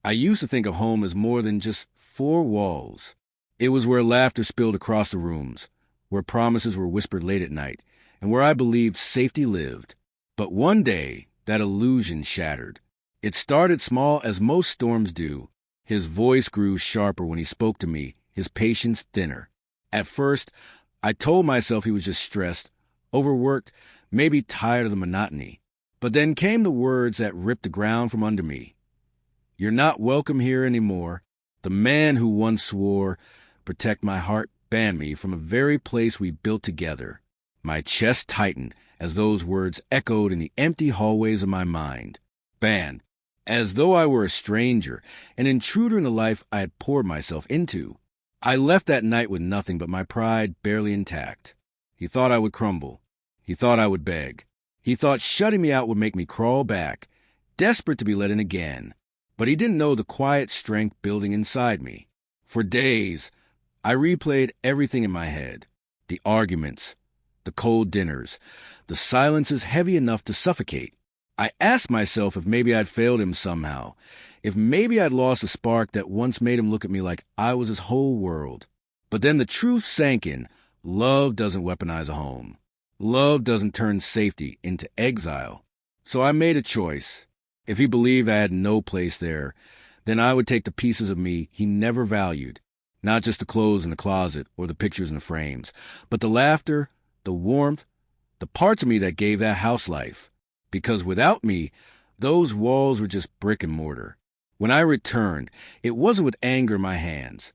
I used to think of home as more than just four walls. It was where laughter spilled across the rooms, where promises were whispered late at night, and where I believed safety lived. But one day, that illusion shattered. It started small, as most storms do. His voice grew sharper when he spoke to me, his patience thinner. At first, I told myself he was just stressed, overworked, maybe tired of the monotony. But then came the words that ripped the ground from under me. "You're not welcome here anymore." The man who once swore, "Protect my heart," banned me from a very place we built together. My chest tightened as those words echoed in the empty hallways of my mind. Banned, as though I were a stranger, an intruder in the life I had poured myself into. I left that night with nothing but my pride barely intact. He thought I would crumble. He thought I would beg. He thought shutting me out would make me crawl back, desperate to be let in again. But he didn't know the quiet strength building inside me. For days, I replayed everything in my head. The arguments, the cold dinners, the silences heavy enough to suffocate. I asked myself if maybe I'd failed him somehow, if maybe I'd lost the spark that once made him look at me like I was his whole world. But then the truth sank in. Love doesn't weaponize a home. Love doesn't turn safety into exile. So I made a choice. If he believed I had no place there, then I would take the pieces of me he never valued. Not just the clothes in the closet or the pictures in the frames, but the laughter, the warmth, the parts of me that gave that house life. Because without me, those walls were just brick and mortar. When I returned, it wasn't with anger in my hands.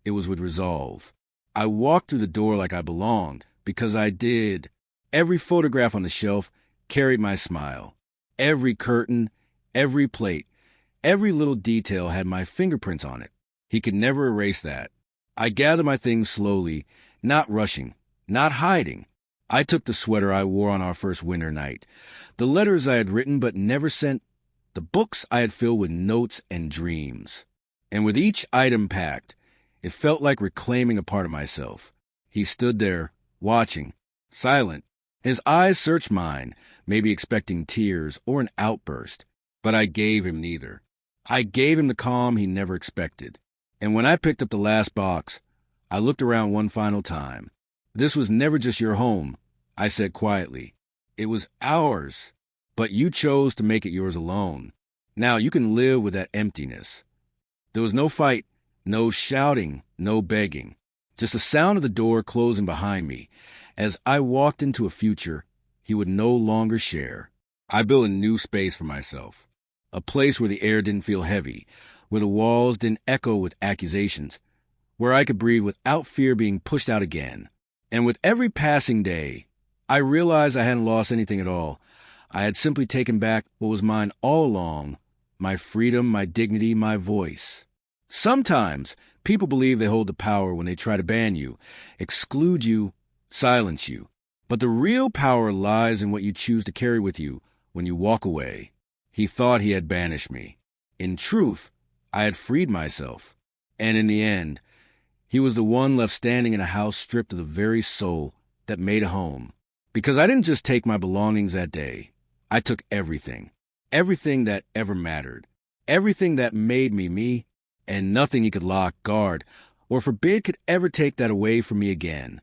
It was with resolve. I walked through the door like I belonged, because I did. Every photograph on the shelf carried my smile. Every curtain, every plate, every little detail had my fingerprints on it. He could never erase that. I gathered my things slowly, not rushing, not hiding. I took the sweater I wore on our first winter night, the letters I had written but never sent, the books I had filled with notes and dreams. And with each item packed, it felt like reclaiming a part of myself. He stood there, watching, silent. His eyes searched mine, maybe expecting tears or an outburst. But I gave him neither. I gave him the calm he never expected. And when I picked up the last box, I looked around one final time. "This was never just your home," I said quietly. "It was ours. But you chose to make it yours alone. Now you can live with that emptiness." There was no fight, no shouting, no begging. Just the sound of the door closing behind me as I walked into a future he would no longer share. I built a new space for myself. A place where the air didn't feel heavy, where the walls didn't echo with accusations, where I could breathe without fear being pushed out again. And with every passing day, I realized I hadn't lost anything at all. I had simply taken back what was mine all along, my freedom, my dignity, my voice. Sometimes people believe they hold the power when they try to ban you, exclude you, silence you. But the real power lies in what you choose to carry with you when you walk away. He thought he had banished me. In truth, I had freed myself. And in the end, he was the one left standing in a house stripped of the very soul that made a home. Because I didn't just take my belongings that day. I took everything. Everything that ever mattered. Everything that made me me. And nothing he could lock, guard, or forbid could ever take that away from me again.